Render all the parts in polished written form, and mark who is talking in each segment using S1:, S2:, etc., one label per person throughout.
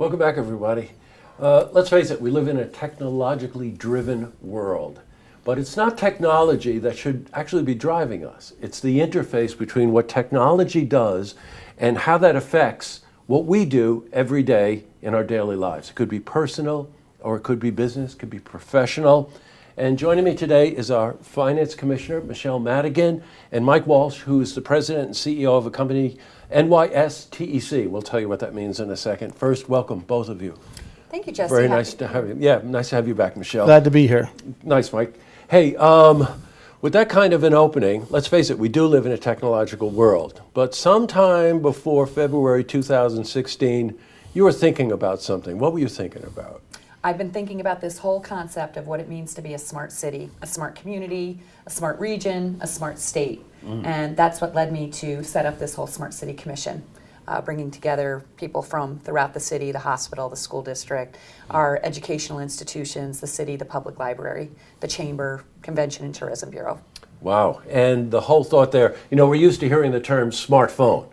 S1: Welcome back, everybody. Let's face it, we live in a technologically driven world. But it's not technology that should actually be driving us. It's the interface between what technology does and how that affects what we do every day in our daily lives. It could be personal, or it could be business, it could be professional. And joining me today is our Finance Commissioner, Michelle Madigan, and Mike Walsh, who is the President and CEO of a company, NYSTEC. We'll tell you what that means in a second. First, welcome, both of you.
S2: Thank you, Jesse.
S1: Very nice to have you. Yeah, nice to have you back, Michelle.
S3: Glad to be here.
S1: Nice, Mike. Hey, with that kind of an opening, let's face it, we do live in a technological world. But sometime before February 2016, you were thinking about something. What were you thinking about?
S2: I've been thinking about this whole concept of what it means to be a smart city, a smart community, a smart region, a smart state. And that's what led me to set up this whole Smart City Commission, bringing together people from throughout the city, the hospital, the school district, our educational institutions, the city, the public library, the chamber, Convention and Tourism Bureau.
S1: Wow. And the whole thought there, you know, we're used to hearing the term smartphone.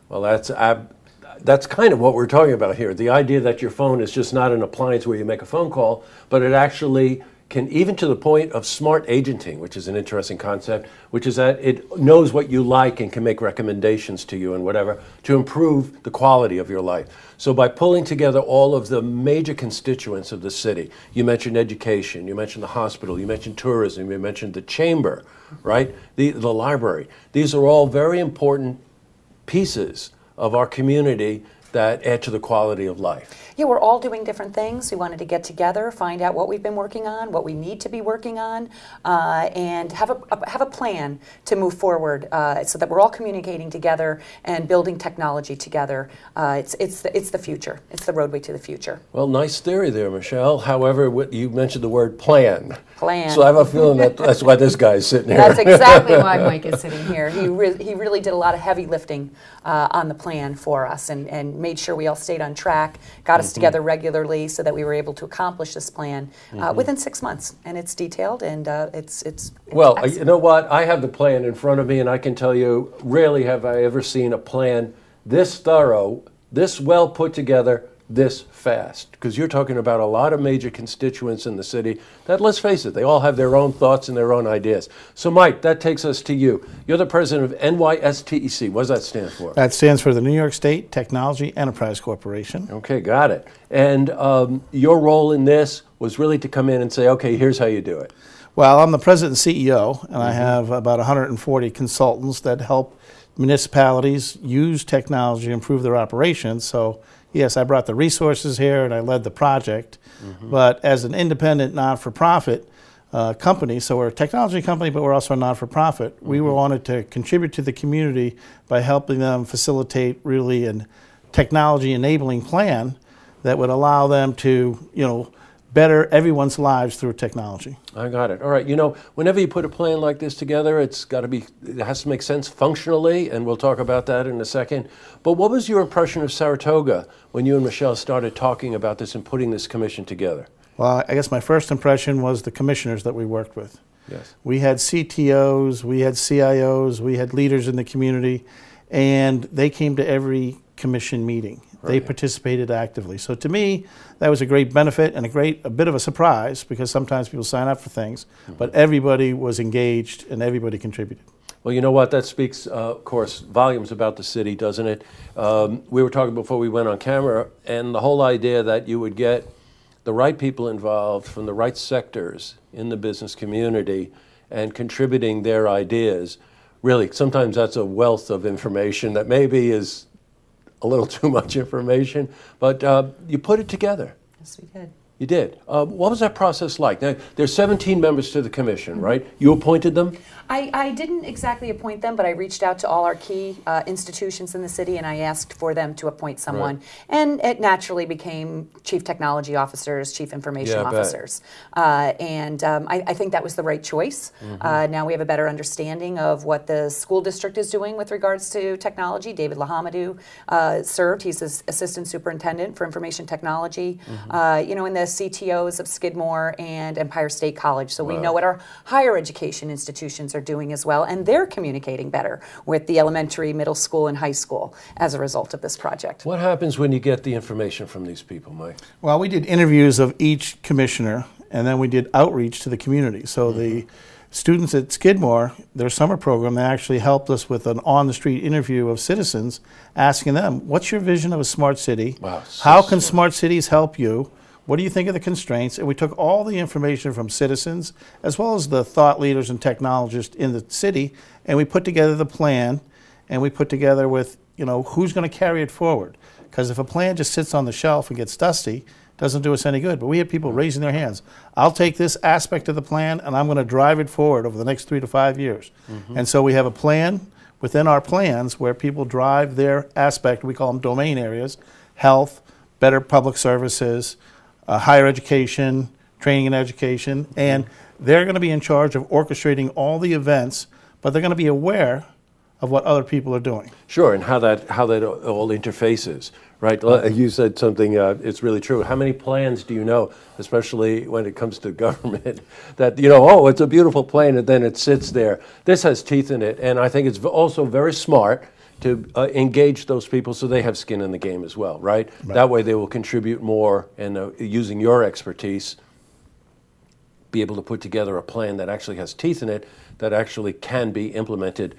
S1: Well, that's kind of what we're talking about here. The idea that your phone is just not an appliance where you make a phone call, but it actually can, even to the point of smart agenting, which is an interesting concept, which is that it knows what you like and can make recommendations to you and whatever to improve the quality of your life. So by pulling together all of the major constituents of the city, you mentioned education, you mentioned the hospital, you mentioned tourism, you mentioned the chamber, right? The library. These are all very important pieces of our community that add to the quality of life.
S2: Yeah, we're all doing different things. We wanted to get together, find out what we've been working on, what we need to be working on, and have a plan to move forward so that we're all communicating together and building technology together. It's the future. It's the roadway to the future.
S1: Well, nice theory there, Michelle. However, you mentioned the word plan.
S2: Plan.
S1: So I have a feeling that that's why this guy's sitting here.
S2: That's exactly why Mike is sitting here. He really did a lot of heavy lifting on the plan for us and made sure we all stayed on track, got us together regularly so that we were able to accomplish this plan within 6 months. And it's detailed and it's
S1: well, you know what? I have the plan in front of me, and I can tell you, rarely have I ever seen a plan this thorough, this well put together, this fast. Because you're talking about a lot of major constituents in the city that, let's face it, they all have their own thoughts and their own ideas. So, Mike, that takes us to you. You're the president of NYSTEC. What does that stand for?
S3: That stands for the New York State Technology Enterprise Corporation.
S1: Okay, got it. And your role in this was really to come in and say, okay, here's how you do it.
S3: Well, I'm the president and CEO, and I have about 140 consultants that help municipalities use technology to improve their operations. So, yes, I brought the resources here and I led the project. But as an independent, not-for-profit company, so we're a technology company, but we're also a not-for-profit, we wanted to contribute to the community by helping them facilitate really a technology-enabling plan that would allow them to, better everyone's lives through technology.
S1: I got it. All right. You know, whenever you put a plan like this together, it has to make sense functionally, and we'll talk about that in a second. But what was your impression of Saratoga when you and Michelle started talking about this and putting this commission together?
S3: Well, I guess my first impression was the commissioners that we worked with.
S1: Yes.
S3: We had CTOs, we had CIOs, we had leaders in the community, and they came to every commission meeting.
S1: Right.
S3: They participated actively. So to me, that was a great benefit and a bit of a surprise, because sometimes people sign up for things, but everybody was engaged and everybody contributed.
S1: Well, you know what? That speaks, of course, volumes about the city, doesn't it? We were talking before we went on camera, and the whole idea that you would get the right people involved from the right sectors in the business community and contributing their ideas. Really, sometimes that's a wealth of information that maybe is a little too much information, but you put it together.
S2: Yes, we did.
S1: You did. What was that process like? Now, there's 17 members to the commission, right? You appointed them?
S2: I didn't exactly appoint them, but I reached out to all our key institutions in the city and I asked for them to appoint someone.
S1: Right.
S2: And it naturally became chief technology officers, chief information officers. I think that was the right choice. Now we have a better understanding of what the school district is doing with regards to technology. David Lahamadou served. He's assistant superintendent for information technology. In the CTOs of Skidmore and Empire State College, so we know what our higher education institutions are doing as well, and they're communicating better with the elementary, middle school, and high school as a result of this project.
S1: What happens when you get the information from these people, Mike?
S3: Well, we did interviews of each commissioner, and then we did outreach to the community. So the students at Skidmore, their summer program, they actually helped us with an on-the-street interview of citizens, asking them, what's your vision of a smart city?
S1: Wow, so
S3: How can
S1: smart.
S3: smart cities help you? What do you think of the constraints? And we took all the information from citizens, as well as the thought leaders and technologists in the city, and we put together the plan, and we put together with, who's going to carry it forward. Because if a plan just sits on the shelf and gets dusty, doesn't do us any good. But we have people raising their hands. I'll take this aspect of the plan and I'm going to drive it forward over the next 3 to 5 years. And so we have a plan within our plans where people drive their aspect, we call them domain areas, health, better public services, higher education, training and education, and they're going to be in charge of orchestrating all the events, but they're going to be aware of what other people are doing.
S1: Sure, and how that all interfaces, right? You said something, it's really true. How many plans do you know, especially when it comes to government, that, oh, it's a beautiful plan, and then it sits there. This has teeth in it, and I think it's also very smart to engage those people so they have skin in the game as well, right? That way they will contribute more, and using your expertise, be able to put together a plan that actually has teeth in it, that actually can be implemented.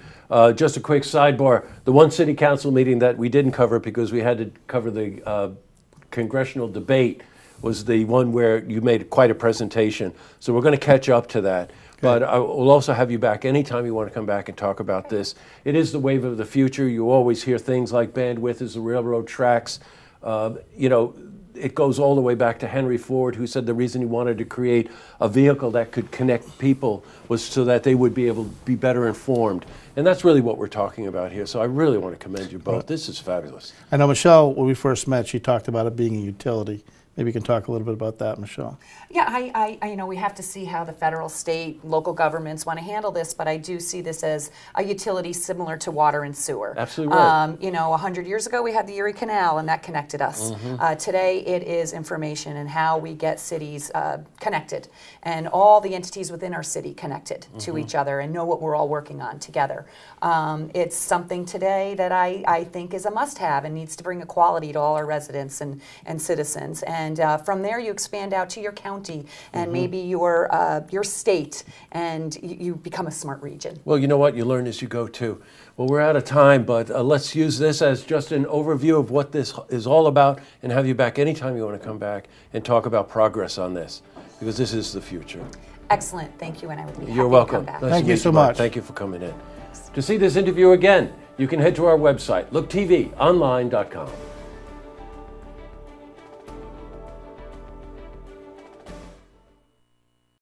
S1: Just a quick sidebar, the one city council meeting that we didn't cover because we had to cover the congressional debate was the one where you made quite a presentation. So we're going to catch up to that. But I will also have you back anytime you want to come back and talk about this. It is the wave of the future. You always hear things like bandwidth is the railroad tracks. It goes all the way back to Henry Ford, who said the reason he wanted to create a vehicle that could connect people was so that they would be able to be better informed. And that's really what we're talking about here. So I really want to commend you both. This is fabulous.
S3: I know Michelle, when we first met, she talked about it being a utility. Maybe you can talk a little bit about that, Michelle.
S2: Yeah, I we have to see how the federal, state, local governments want to handle this, but I do see this as a utility similar to water and sewer.
S1: Absolutely right.
S2: 100 years ago we had the Erie Canal and that connected us. Today it is information and how we get cities connected and all the entities within our city connected to each other and know what we're all working on together. It's something today that I think is a must-have and needs to bring equality to all our residents and citizens. And from there, you expand out to your county and maybe your state, and you become a smart region.
S1: Well, you know what? You learn as you go, too. Well, we're out of time, but let's use this as just an overview of what this is all about and have you back anytime you want to come back and talk about progress on this, because this is the future.
S2: Excellent. Thank you, and I would be happy
S1: You're
S2: to
S1: welcome.
S2: come back.
S1: Nice
S3: Thank
S1: to
S3: you
S1: meet
S3: so
S1: Mark.
S3: much.
S1: Thank you for coming in. To see this interview again, you can head to our website, looktvonline.com.